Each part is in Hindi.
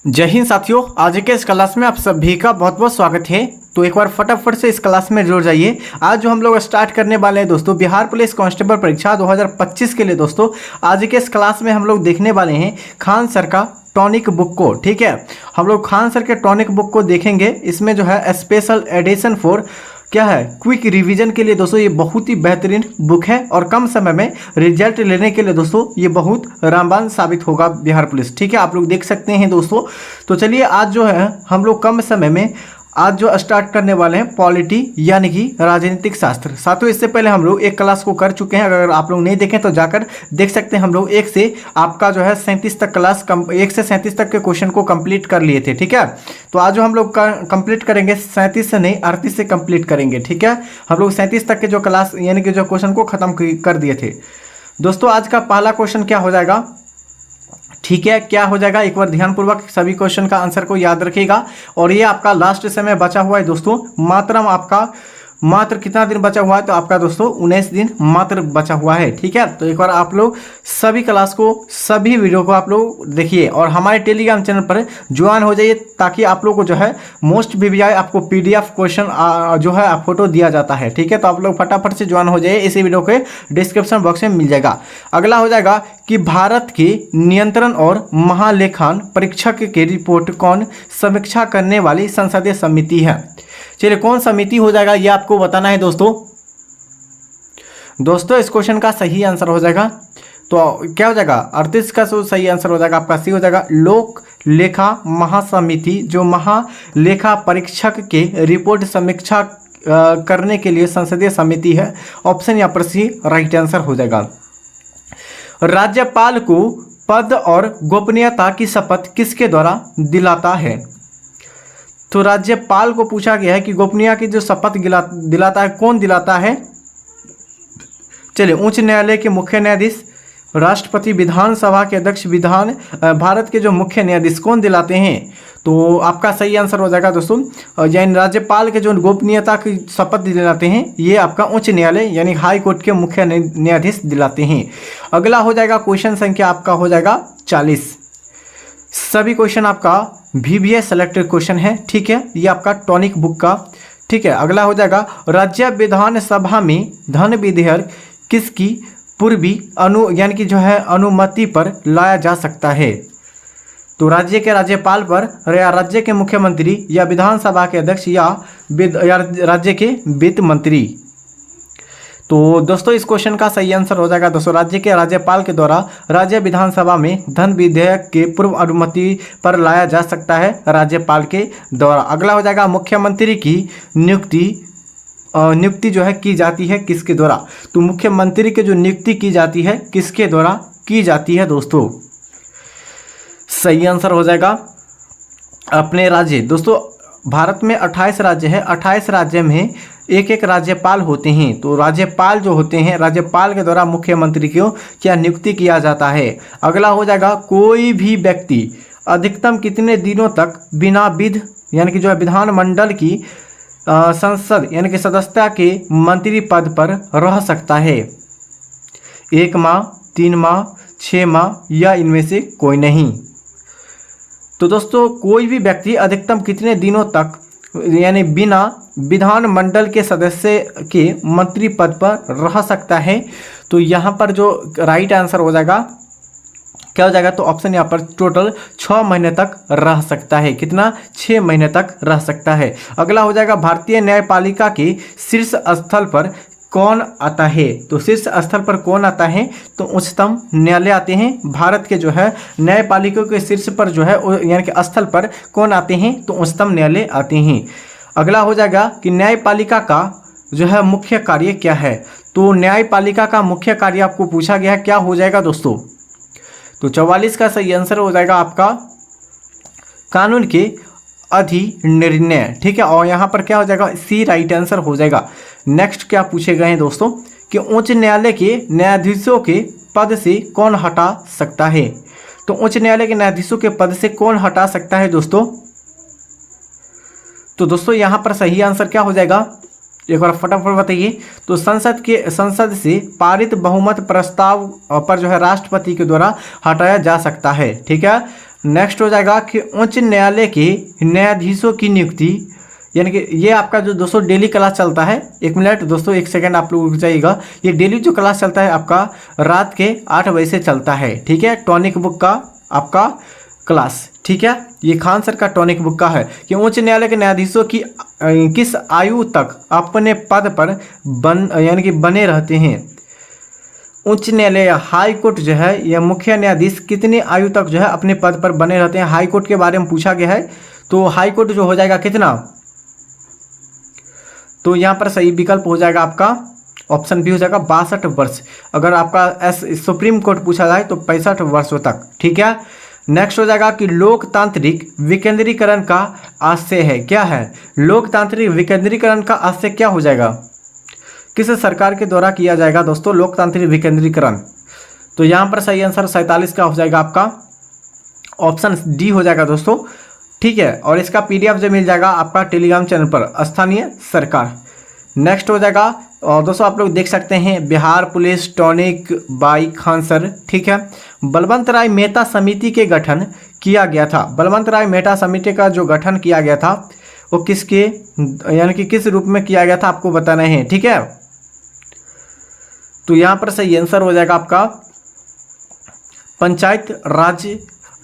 जय हिंद साथियों, आज के इस क्लास में आप सभी का बहुत बहुत स्वागत है। तो एक बार फटाफट से इस क्लास में जुड़ जाइए। आज जो हम लोग स्टार्ट करने वाले हैं दोस्तों, बिहार पुलिस कांस्टेबल परीक्षा 2025 के लिए दोस्तों, आज के इस क्लास में हम लोग देखने वाले हैं खान सर का टॉनिक बुक को। ठीक है, हम लोग खान सर के टॉनिक बुक को देखेंगे। इसमें जो है स्पेशल एडिशन फॉर क्या है, क्विक रिवीजन के लिए दोस्तों ये बहुत ही बेहतरीन बुक है और कम समय में रिजल्ट लेने के लिए दोस्तों ये बहुत रामबाण साबित होगा बिहार पुलिस। ठीक है, आप लोग देख सकते हैं दोस्तों। तो चलिए आज जो है हम लोग कम समय में आज जो स्टार्ट करने वाले हैं पॉलिटी यानी कि राजनीतिक शास्त्र। साथियों इससे पहले हम लोग एक क्लास को कर चुके हैं, अगर आप लोग नहीं देखें तो जाकर देख सकते हैं। हम लोग एक से आपका जो है 37 तक क्लास 1 से 37 तक के क्वेश्चन को कंप्लीट कर लिए थे। ठीक है, तो आज जो हम लोग कंप्लीट करेंगे 37 से नहीं 38 से कंप्लीट करेंगे। ठीक है, हम लोग 37 तक के जो क्लास यानी कि जो क्वेश्चन को खत्म कर दिए थे दोस्तों। आज का पहला क्वेश्चन क्या हो जाएगा, ठीक है, क्या हो जाएगा, एक बार ध्यानपूर्वक सभी क्वेश्चन का आंसर को याद रखिएगा। और ये आपका लास्ट समय बचा हुआ है दोस्तों, मात्र कितना दिन बचा हुआ है, तो आपका दोस्तों 19 दिन मात्र बचा हुआ है। ठीक है, तो एक बार आप लोग सभी क्लास को सभी वीडियो को आप लोग देखिए और हमारे टेलीग्राम चैनल पर ज्वाइन हो जाइए, ताकि आप लोग को जो है मोस्ट VVI आपको PDF क्वेश्चन जो है फोटो दिया जाता है। ठीक है, तो आप लोग फटाफट से ज्वाइन हो जाइए, इसी वीडियो के डिस्क्रिप्शन बॉक्स में मिल जाएगा। अगला हो जाएगा कि भारत के नियंत्रण और महालेखान परीक्षक की रिपोर्ट कौन समीक्षा करने वाली संसदीय समिति है। चलिए कौन समिति हो जाएगा ये आपको बताना है दोस्तों। इस क्वेश्चन का सही आंसर हो जाएगा, तो क्या हो जाएगा 38 का सही आंसर हो जाएगा आपका सी हो जाएगा लोक लेखा महासमिति, जो महालेखा परीक्षक के रिपोर्ट समीक्षा करने के लिए संसदीय समिति है। ऑप्शन यहाँ पर सी राइट आंसर हो जाएगा। राज्यपाल को पद और गोपनीयता की शपथ किसके द्वारा दिलाता है। तो राज्यपाल को पूछा गया है कि गोपनीयता की जो शपथ दिलाता है कौन दिलाता है। चलिए, उच्च न्यायालय के मुख्य न्यायाधीश, राष्ट्रपति, विधानसभा के अध्यक्ष, भारत के जो मुख्य न्यायाधीश कौन दिलाते हैं, तो आपका सही आंसर हो जाएगा दोस्तों। यानी राज्यपाल के जो गोपनीयता की शपथ दिलाते हैं ये आपका उच्च न्यायालय यानी हाई कोर्ट के मुख्य न्यायाधीश दिलाते हैं। अगला हो जाएगा क्वेश्चन संख्या आपका हो जाएगा 40। सभी क्वेश्चन आपका VVI सेलेक्टेड क्वेश्चन है। ठीक है, ये आपका टॉनिक बुक का। ठीक है, अगला हो जाएगा राज्य विधानसभा में धन विधेयक किसकी पूर्वी यानी कि जो है अनुमति पर लाया जा सकता है। तो राज्य के राज्यपाल पर या राज्य के मुख्यमंत्री या विधानसभा के अध्यक्ष या राज्य के वित्त मंत्री। तो दोस्तों इस क्वेश्चन का सही आंसर हो जाएगा दोस्तों राज्य के राज्यपाल के द्वारा राज्य विधानसभा में धन विधेयक के पूर्व अनुमति पर लाया जा सकता है राज्यपाल के द्वारा। अगला हो जाएगा मुख्यमंत्री की नियुक्ति जो है की जाती है किसके द्वारा। तो मुख्यमंत्री की जो नियुक्ति की जाती है किसके द्वारा की जाती है दोस्तों। सही आंसर हो जाएगा अपने राज्य। दोस्तों भारत में 28 राज्य है, 28 राज्य में एक एक राज्यपाल होते हैं। तो राज्यपाल जो होते हैं, राज्यपाल के द्वारा मुख्यमंत्री को क्या नियुक्ति किया जाता है। अगला हो जाएगा कोई भी व्यक्ति अधिकतम कितने दिनों तक बिना विध यानी कि जो है विधानमंडल की संसद यानी कि सदस्यता के मंत्री पद पर रह सकता है। 1 माह, 3 माह, 6 माह या इनमें से कोई नहीं। तो दोस्तों कोई भी व्यक्ति अधिकतम कितने दिनों तक यानी बिना विधानमंडल के सदस्य के मंत्री पद पर रह सकता है। तो यहाँ पर जो राइट आंसर हो जाएगा क्या हो जाएगा, तो ऑप्शन यहाँ पर टोटल 6 महीने तक रह सकता है। कितना, 6 महीने तक रह सकता है। अगला हो जाएगा भारतीय न्यायपालिका के शीर्ष स्थल पर कौन आता है। तो शीर्ष स्थल पर कौन आता है, तो उच्चतम न्यायालय आते हैं। भारत के जो है न्यायपालिका के शीर्ष पर जो है यानी कि स्थल पर कौन आते हैं, तो उच्चतम न्यायालय आते हैं। अगला हो जाएगा कि न्यायपालिका का जो है मुख्य कार्य क्या है। तो न्यायपालिका का मुख्य कार्य आपको पूछा गया है, क्या हो जाएगा दोस्तों। तो 44 का सही आंसर हो जाएगा आपका कानून के अधिनिर्णय। ठीक है, और यहाँ पर क्या हो जाएगा, सी राइट आंसर हो जाएगा। नेक्स्ट क्या पूछे गए हैं दोस्तों कि उच्च न्यायालय के न्यायाधीशों के पद से कौन हटा सकता है। तो उच्च न्यायालय के न्यायाधीशों के पद से कौन हटा सकता है दोस्तों। तो दोस्तों यहाँ पर सही आंसर क्या हो जाएगा, एक बार फटाफट बताइए। तो संसद से पारित बहुमत प्रस्ताव पर जो है राष्ट्रपति के द्वारा हटाया जा सकता है। ठीक है, नेक्स्ट हो जाएगा कि उच्च न्यायालय के न्यायाधीशों की नियुक्ति, यानी कि ये आपका जो दोस्तों डेली क्लास चलता है, 1 मिनट दोस्तों 1 सेकंड आप लोग रुक जाइएगा, ये डेली जो क्लास चलता है आपका रात के 8 बजे से चलता है, ठीक है। टॉनिक बुक का आपका क्लास, ठीक है। ये खान सर का टॉनिक बुक का है कि उच्च न्यायालय के न्यायाधीशों की किस आयु तक अपने पद पर यानी कि बने रहते हैं। उच्च न्यायालय या हाई कोर्ट जो है या मुख्य न्यायाधीश कितने आयु तक जो है अपने पद पर बने रहते हैं, हाई कोर्ट के बारे में पूछा गया है। तो हाई कोर्ट जो हो जाएगा कितना, तो यहाँ पर सही विकल्प हो जाएगा आपका ऑप्शन बी हो जाएगा 62 वर्ष। अगर आपका सुप्रीम कोर्ट पूछा जाए तो 65 वर्षों तक, ठीक है। नेक्स्ट हो जाएगा कि लोकतांत्रिक विकेंद्रीकरण का आशय है, क्या है लोकतांत्रिक विकेंद्रीकरण का आशय, क्या हो जाएगा, किस सरकार के द्वारा किया जाएगा दोस्तों लोकतांत्रिक विकेंद्रीकरण। तो यहाँ पर सही आंसर 47 का हो जाएगा आपका ऑप्शन डी हो जाएगा दोस्तों, ठीक है। और इसका PDF जो मिल जाएगा आपका टेलीग्राम चैनल पर, स्थानीय सरकार। नेक्स्ट हो जाएगा और दोस्तों आप लोग देख सकते हैं Bihar police tonic by Khan sir, ठीक है। बलवंत राय मेहता समिति के गठन किया गया था, बलवंत राय मेहता समिति का जो गठन किया गया था वो किसके यानी कि किस रूप में किया गया था आपको बताना है, ठीक है। तो यहाँ पर सही आंसर हो जाएगा आपका पंचायत राज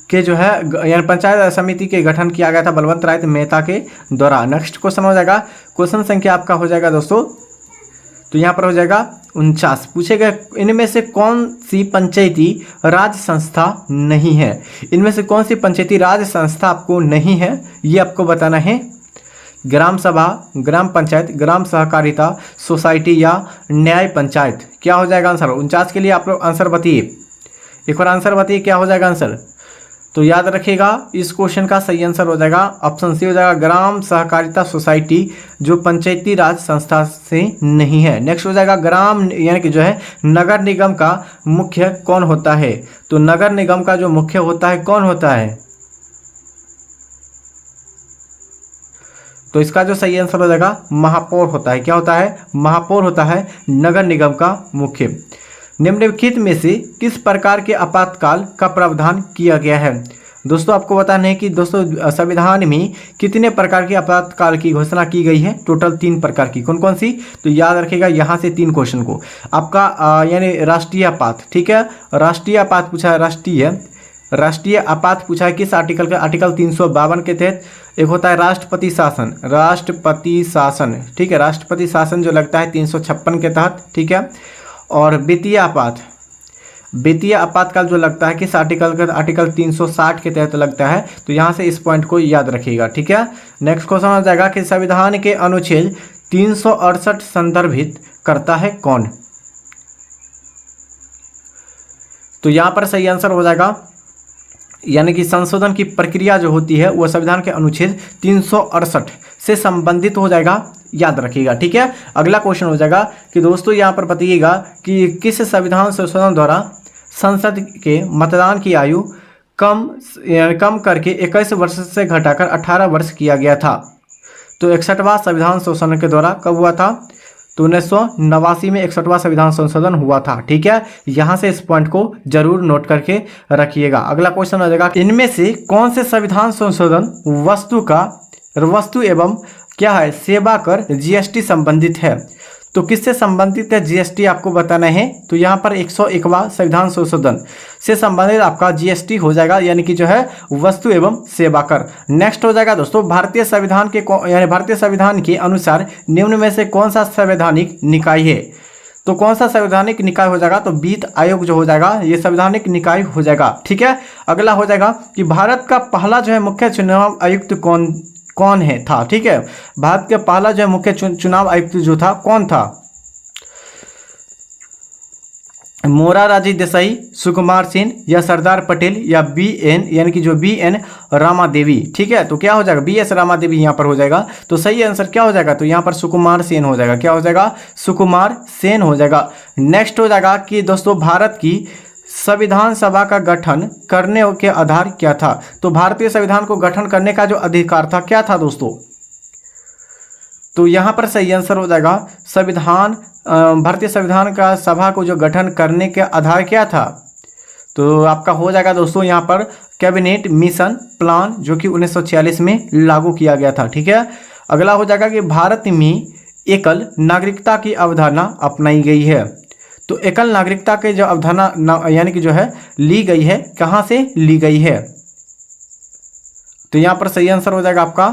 के जो है यानी पंचायत समिति के गठन किया गया था बलवंत राय मेहता के द्वारा। नेक्स्ट क्वेश्चन हो जाएगा, क्वेश्चन संख्या आपका हो जाएगा दोस्तों, तो यहाँ पर हो जाएगा 49। पूछे गए इनमें से कौन सी पंचायती राज संस्था नहीं है, इनमें से कौन सी पंचायती राज संस्था आपको नहीं है ये आपको बताना है। ग्राम सभा, ग्राम पंचायत, ग्राम सहकारिता सोसाइटी या न्याय पंचायत, क्या हो जाएगा आंसर। 49 के लिए आप लोग आंसर बताइए, एक बार आंसर बताइए क्या हो जाएगा आंसर। तो याद रखिएगा इस क्वेश्चन का सही आंसर हो जाएगा ऑप्शन सी हो जाएगा ग्राम सहकारिता सोसाइटी, जो पंचायती राज संस्था से नहीं है। नेक्स्ट हो जाएगा ग्राम यानी कि जो है नगर निगम का मुख्य कौन होता है, तो नगर निगम का जो मुख्य होता है कौन होता है, तो इसका जो सही आंसर हो जाएगा महापौर होता है, क्या होता है महापौर होता है नगर निगम का मुख्य। निम्नलिखित में से किस प्रकार के आपातकाल का प्रावधान किया गया है। दोस्तों आपको बताना है कि दोस्तों संविधान में कितने प्रकार के आपातकाल की घोषणा की गई है, टोटल 3 प्रकार की, कौन कौन सी, तो याद रखिएगा यहाँ से 3 क्वेश्चन को आपका यानी राष्ट्रीय आपात, ठीक है, राष्ट्रीय आपात पूछा है, राष्ट्रीय आपात पूछा है किस आर्टिकल का, आर्टिकल 352 के तहत। एक होता है राष्ट्रपति शासन, राष्ट्रपति शासन, ठीक है, राष्ट्रपति शासन जो लगता है 356 के तहत, ठीक है। और वित्तीय आपात, वित्तीय आपातकाल जो लगता है किस आर्टिकल का, आर्टिकल 360 के तहत लगता है, तो यहाँ से इस पॉइंट को याद रखिएगा, ठीक है। नेक्स्ट क्वेश्चन हो जाएगा कि संविधान के अनुच्छेद 368 संदर्भित करता है कौन, तो यहाँ पर सही आंसर हो जाएगा यानी कि संशोधन की प्रक्रिया जो होती है वह संविधान के अनुच्छेद 368 से संबंधित हो जाएगा, याद रखिएगा, ठीक है। अगला क्वेश्चन हो जाएगा कि दोस्तों यहाँ पर बताइएगा कि किस संविधान संशोधन द्वारा संसद के मतदान की आयु कम करके 21 वर्ष से घटाकर 18 वर्ष किया गया था। तो 61वां संविधान संशोधन के द्वारा कब हुआ था, तो 1989 में 61वां संविधान संशोधन हुआ था, ठीक है। यहाँ से इस पॉइंट को जरूर नोट करके रखिएगा। अगला क्वेश्चन हो जाएगा इनमें से कौन से संविधान संशोधन वस्तु एवं क्या है सेवा कर GST संबंधित है, तो किससे संबंधित है GST आपको बताना है। तो यहाँ पर 101वां संविधान संशोधन से संबंधित आपका GST हो जाएगा, यानी कि जो है वस्तु एवं सेवा कर। नेक्स्ट हो जाएगा दोस्तों भारतीय संविधान के यानी भारतीय संविधान के अनुसार निम्न में से कौन सा संवैधानिक निकाय है, तो कौन सा संवैधानिक निकाय हो जाएगा, तो वित्त आयोग जो हो जाएगा ये संवैधानिक निकाय हो जाएगा, ठीक है। अगला हो जाएगा कि भारत का पहला जो है मुख्य चुनाव आयुक्त कौन है था, ठीक है। भारत का पहला जो है मुख्य चुनाव आयुक्त जो था कौन था, मोरारजी देसाई, सुकुमार सेन या सरदार पटेल या BN यानी कि जो BN रामा देवी, ठीक है। तो क्या हो जाएगा BS रामा देवी यहाँ पर हो जाएगा, तो सही आंसर क्या हो जाएगा, तो यहाँ पर सुकुमार सेन हो जाएगा, क्या हो जाएगा सुकुमार सेन हो जाएगा। नेक्स्ट हो जाएगा कि दोस्तों भारत की संविधान सभा का गठन करने के आधार क्या था, तो भारतीय संविधान को गठन करने का जो अधिकार था क्या था दोस्तों, तो यहाँ पर सही आंसर हो जाएगा भारतीय संविधान का सभा को जो गठन करने के आधार क्या था, तो आपका हो जाएगा दोस्तों यहाँ पर कैबिनेट मिशन प्लान जो कि 1946 में लागू किया गया था। ठीक है, अगला हो जाएगा कि भारत में एकल नागरिकता की अवधारणा अपनाई गई है। तो एकल नागरिकता के जो अवधारणा यानी कि जो है ली गई है, कहाँ से ली गई है? तो यहाँ पर सही आंसर हो जाएगा आपका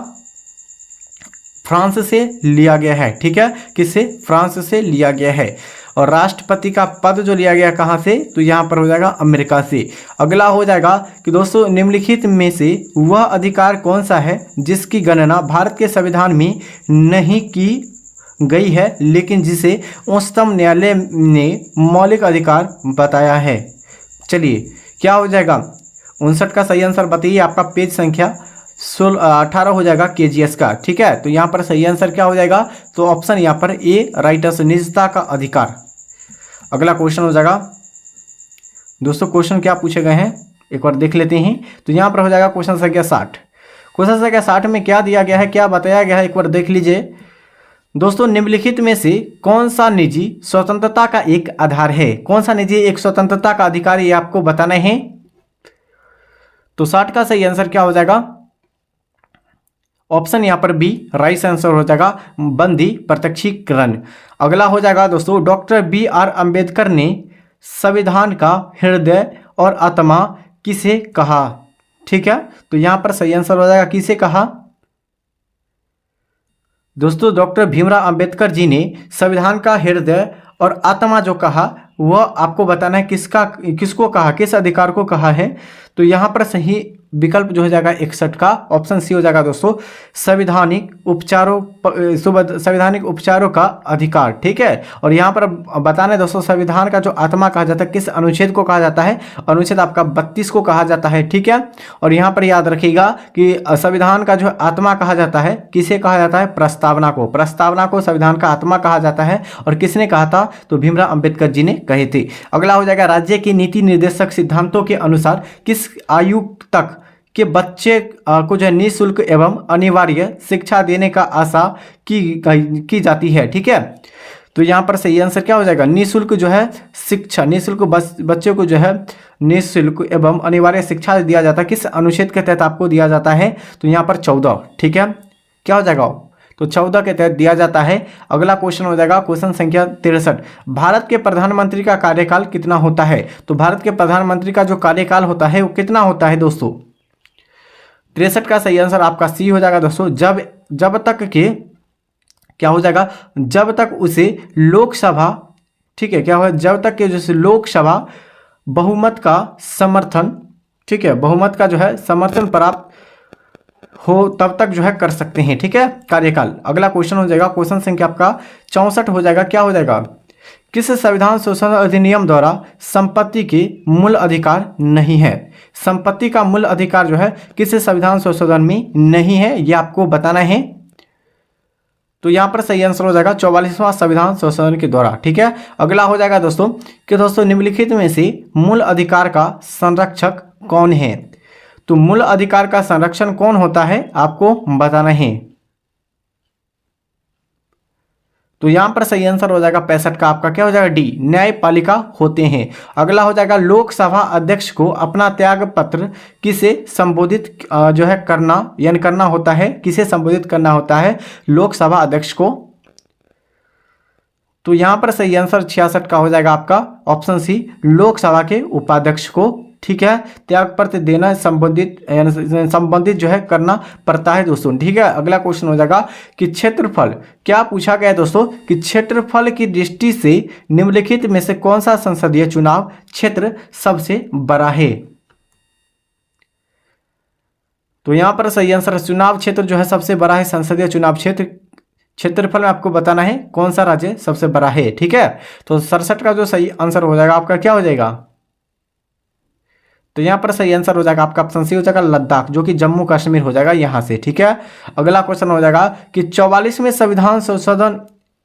फ्रांस से लिया गया है। ठीक है, किससे? फ्रांस से लिया गया है। और राष्ट्रपति का पद जो लिया गया कहाँ से? तो यहाँ पर हो जाएगा अमेरिका से। अगला हो जाएगा कि दोस्तों निम्नलिखित में से वह अधिकार कौन सा है जिसकी गणना भारत के संविधान में नहीं की गई है लेकिन जिसे उच्चतम न्यायालय ने मौलिक अधिकार बताया है? चलिए क्या हो जाएगा? 59 का सही आंसर बताइए। आपका पेज संख्या 18 हो जाएगा KGS का। ठीक है, तो यहाँ पर सही आंसर क्या हो जाएगा? तो ऑप्शन यहाँ पर ए राइट आंसर, निजता का अधिकार। अगला क्वेश्चन हो जाएगा दोस्तों, क्वेश्चन क्या पूछे गए हैं एक बार देख लेते हैं। तो यहाँ पर हो जाएगा क्वेश्चन संख्या 60। क्वेश्चन संख्या 60 में क्या दिया गया है, क्या बताया गया है, एक बार देख लीजिए दोस्तों। निम्नलिखित में से कौन सा निजी स्वतंत्रता का एक आधार है? कौन सा निजी एक स्वतंत्रता का अधिकार, ये आपको बताना है। तो 60 का सही आंसर क्या हो जाएगा? ऑप्शन यहाँ पर बी राइट आंसर हो जाएगा, बंदी प्रत्यक्षीकरण। अगला हो जाएगा दोस्तों, डॉक्टर BR अम्बेडकर ने संविधान का हृदय और आत्मा किसे कहा? ठीक है, तो यहाँ पर सही आंसर हो जाएगा किसे कहा? दोस्तों डॉक्टर भीमराव अंबेडकर जी ने संविधान का हृदय और आत्मा जो कहा वह आपको बताना है किसको कहा, किस अधिकार को कहा है। तो यहाँ पर सही विकल्प जो हो जाएगा 61 का ऑप्शन सी हो जाएगा दोस्तों, संवैधानिक उपचारों का अधिकार। ठीक है, और यहाँ पर बताना है दोस्तों संविधान का जो आत्मा कहा जाता है किस अनुच्छेद को कहा जाता है? अनुच्छेद आपका 32 को कहा जाता है। ठीक है, और यहाँ पर याद रखिएगा कि संविधान का जो आत्मा कहा जाता है किसे कहा जाता है? प्रस्तावना को। प्रस्तावना को संविधान का आत्मा कहा जाता है। और किसने कहा था? तो भीमराव अंबेडकर जी ने कहे थे। अगला हो जाएगा, राज्य की नीति निर्देशक सिद्धांतों के अनुसार किस आयु तक के बच्चे को जो है निःशुल्क एवं अनिवार्य शिक्षा देने का आशा की जाती है? ठीक है, तो यहाँ पर सही आंसर क्या हो जाएगा? निःशुल्क जो है शिक्षा, निःशुल्क बच्चे को जो है निःशुल्क एवं अनिवार्य शिक्षा दिया जाता है, किस अनुच्छेद के तहत आपको दिया जाता है? तो यहाँ पर 14। ठीक है, क्या हो जाएगा? तो 14 के तहत दिया जाता है। अगला क्वेश्चन हो जाएगा क्वेश्चन संख्या 63। भारत के प्रधानमंत्री का कार्यकाल कितना होता है? तो भारत के प्रधानमंत्री का जो कार्यकाल होता है वो कितना होता है दोस्तों? 63 का सही आंसर आपका सी हो जाएगा दोस्तों, जब तक के क्या हो जाएगा? जब तक उसे लोकसभा, ठीक है, क्या हो, जब तक के जैसे लोकसभा बहुमत का समर्थन, ठीक है, बहुमत का जो है समर्थन प्राप्त हो तब तक जो है कर सकते हैं। ठीक है, कार्यकाल। अगला क्वेश्चन हो जाएगा क्वेश्चन संख्या आपका 64 हो जाएगा। क्या हो जाएगा? किस संविधान संशोधन अधिनियम द्वारा संपत्ति के मूल अधिकार नहीं है? संपत्ति का मूल अधिकार जो है किस संविधान संशोधन में नहीं है, यह आपको बताना है। तो यहाँ पर सही आंसर हो जाएगा 44वां संविधान संशोधन के द्वारा। ठीक है, अगला हो जाएगा दोस्तों कि दोस्तों निम्नलिखित में से मूल अधिकार का संरक्षक कौन है? तो मूल अधिकार का संरक्षण कौन होता है आपको बताना है। तो यहां पर सही आंसर हो जाएगा 65 का आपका क्या हो जाएगा? डी, न्यायपालिका होते हैं। अगला हो जाएगा लोकसभा अध्यक्ष को अपना त्याग पत्र किसे संबोधित जो है करना होता है? किसे संबोधित करना होता है लोकसभा अध्यक्ष को? तो यहां पर सही आंसर 66 का हो जाएगा आपका ऑप्शन सी, लोकसभा के उपाध्यक्ष को। ठीक है, त्याग पत्र देना संबंधित जो है करना पड़ता है दोस्तों। ठीक है, अगला क्वेश्चन हो जाएगा कि क्षेत्रफल, क्या पूछा गया है दोस्तों कि क्षेत्रफल की दृष्टि से निम्नलिखित में से कौन सा संसदीय चुनाव क्षेत्र सबसे बड़ा है? तो यहां पर सही आंसर चुनाव क्षेत्र जो है सबसे बड़ा है संसदीय चुनाव क्षेत्र। क्षेत्रफल में आपको बताना है कौन सा राज्य सबसे बड़ा है। ठीक है, तो 67 का जो सही आंसर हो जाएगा आपका क्या हो जाएगा? तो यहाँ पर सही आंसर हो जाएगा आपका ऑप्शन सी हो जाएगा लद्दाख, जो कि जम्मू कश्मीर हो जाएगा यहाँ से। ठीक है, अगला क्वेश्चन हो जाएगा कि 44वें संविधान संशोधन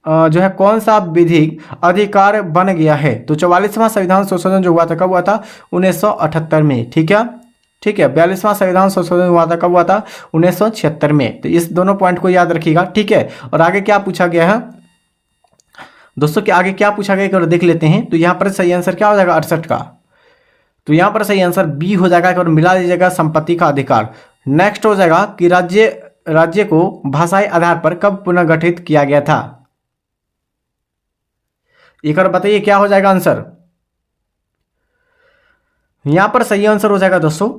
जो है कौन सा विधिक अधिकार बन गया है? तो 44वां संविधान संशोधन जो हुआ था कब हुआ था? 1978 में। ठीक है, 42वां संविधान संशोधन हुआ था कब हुआ था? 1976 में। तो इस दोनों पॉइंट को याद रखिएगा। ठीक है, और आगे क्या पूछा गया है दोस्तों, कि आगे क्या पूछा गया देख लेते हैं। तो यहाँ पर सही आंसर क्या हो जाएगा? 68 का। तो यहाँ पर सही आंसर बी हो जाएगा, एक बार मिला दीजिएगा संपत्ति का अधिकार। नेक्स्ट हो जाएगा कि राज्य को भाषाई आधार पर कब पुनर्गठित किया गया था। एक बार बताइए क्या हो जाएगा आंसर। यहां पर सही आंसर हो जाएगा दोस्तों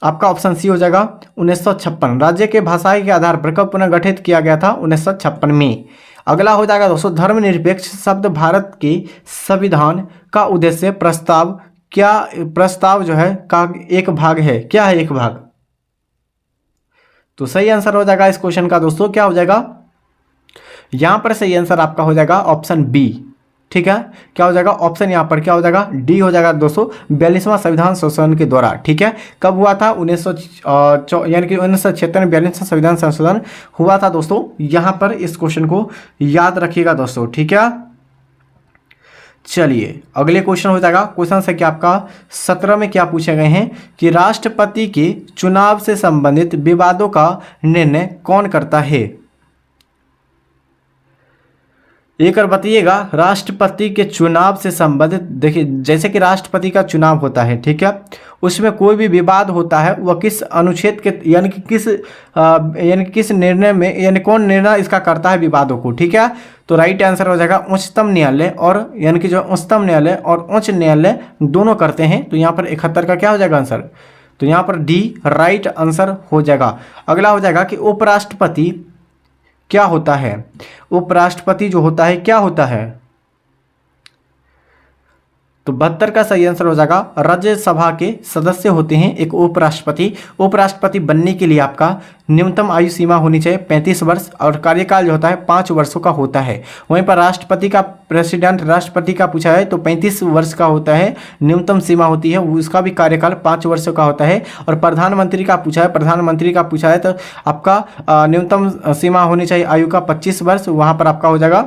आपका ऑप्शन सी हो जाएगा 1956। राज्य के भाषाई के आधार पर कब पुनर्गठित किया गया था, 1956 में। अगला हो जाएगा दोस्तों धर्मनिरपेक्ष शब्द भारत के संविधान का उद्देश्य प्रस्ताव क्या, प्रस्ताव जो है का एक भाग है, क्या है एक भाग। तो सही आंसर हो जाएगा इस क्वेश्चन का दोस्तों क्या हो जाएगा, यहां पर सही आंसर आपका हो जाएगा ऑप्शन बी। ठीक है, क्या हो जाएगा ऑप्शन यहाँ पर क्या हो जाएगा डी हो जाएगा दोस्तों 42वां संविधान संशोधन के द्वारा। ठीक है, कब हुआ था 1976 यानी कि 1976 में 42वां संविधान संशोधन हुआ था दोस्तों। यहाँ पर इस क्वेश्चन को याद रखिएगा दोस्तों। ठीक है, चलिए अगले क्वेश्चन हो जाएगा क्वेश्चन से क्या आपका 17 में क्या पूछे गए हैं कि राष्ट्रपति के चुनाव से संबंधित विवादों का निर्णय कौन करता है। एक बार बताइएगा राष्ट्रपति के चुनाव से संबंधित, देखिए जैसे कि राष्ट्रपति का चुनाव होता है, ठीक है, उसमें कोई भी विवाद होता है वह किस अनुच्छेद के यानी कि किस निर्णय में यानी कौन निर्णय इसका करता है विवादों को। ठीक है, तो राइट आंसर हो जाएगा उच्चतम न्यायालय, और यानी कि जो उच्चतम न्यायालय और उच्च न्यायालय दोनों करते हैं। तो यहाँ पर 71 का क्या हो जाएगा आंसर, तो यहाँ पर डी राइट आंसर हो जाएगा। अगला हो जाएगा कि उपराष्ट्रपति क्या होता है, उपराष्ट्रपति जो होता है क्या होता है। तो 72 का सही आंसर हो जाएगा राज्यसभा के सदस्य होते हैं एक उपराष्ट्रपति। उपराष्ट्रपति बनने के लिए आपका न्यूनतम आयु सीमा होनी चाहिए 35 वर्ष, और कार्यकाल जो होता है 5 वर्षों का होता है। वहीं पर राष्ट्रपति का प्रेसिडेंट राष्ट्रपति का पूछा है तो 35 वर्ष का होता है, न्यूनतम सीमा होती है, उसका भी कार्यकाल 5 वर्षों का होता है। और प्रधानमंत्री का पूछा है तो आपका न्यूनतम सीमा होनी चाहिए आयु का 25 वर्ष, वहाँ पर आपका हो जाएगा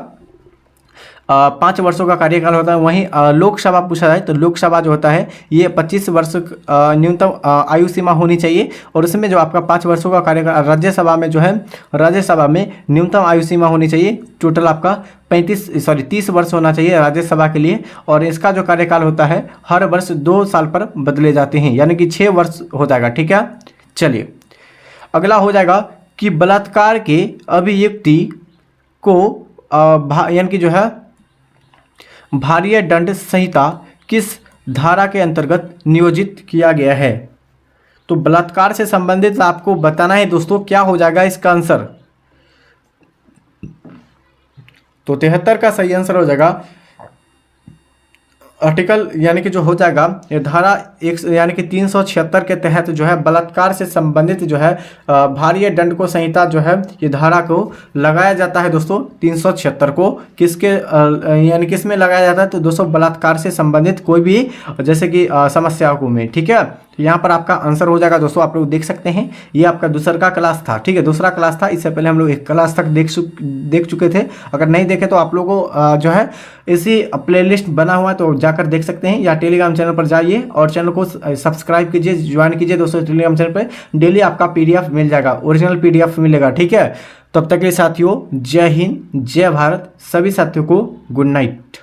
5 वर्षों का कार्यकाल होता है। वहीं लोकसभा पूछा जाए तो लोकसभा जो होता है ये 25 वर्ष न्यूनतम आयु सीमा होनी चाहिए, और उसमें जो आपका 5 वर्षों का कार्यकाल राज्यसभा में जो है राज्यसभा में न्यूनतम आयु सीमा होनी चाहिए टोटल आपका 30 वर्ष होना चाहिए राज्यसभा के लिए। और इसका जो कार्यकाल होता है हर वर्ष 2 साल पर बदले जाते हैं, यानी कि 6 वर्ष हो जाएगा। ठीक है, चलिए अगला हो जाएगा कि बलात्कार के अभियुक्ति को यानी कि जो है भारतीय दंड संहिता किस धारा के अंतर्गत नियोजित किया गया है। तो बलात्कार से संबंधित आपको बताना है दोस्तों क्या हो जाएगा इसका आंसर। तो 73 का सही आंसर हो जाएगा आर्टिकल यानी कि जो हो जाएगा ये धारा 1 यानी कि 376 के तहत जो है बलात्कार से संबंधित जो है भारतीय दंड को संहिता जो है ये धारा को लगाया जाता है दोस्तों 376 को। किसके यानी किस में लगाया जाता है तो दोस्तों बलात्कार से संबंधित कोई भी जैसे कि समस्याओं में। ठीक है, यहाँ पर आपका आंसर हो जाएगा दोस्तों। आप लोग देख सकते हैं ये आपका दूसरा का क्लास था। ठीक है, दूसरा क्लास था, इससे पहले हम लोग एक क्लास तक देख चुके थे। अगर नहीं देखे तो आप लोगों को जो है इसी प्लेलिस्ट बना हुआ है तो जाकर देख सकते हैं, या टेलीग्राम चैनल पर जाइए और चैनल को सब्सक्राइब कीजिए, ज्वाइन कीजिए दोस्तों। टेलीग्राम चैनल पर डेली आपका PDF मिल जाएगा, ओरिजिनल PDF मिलेगा। ठीक है, तब तक के साथियों जय हिंद, जय भारत, सभी साथियों को गुड नाइट।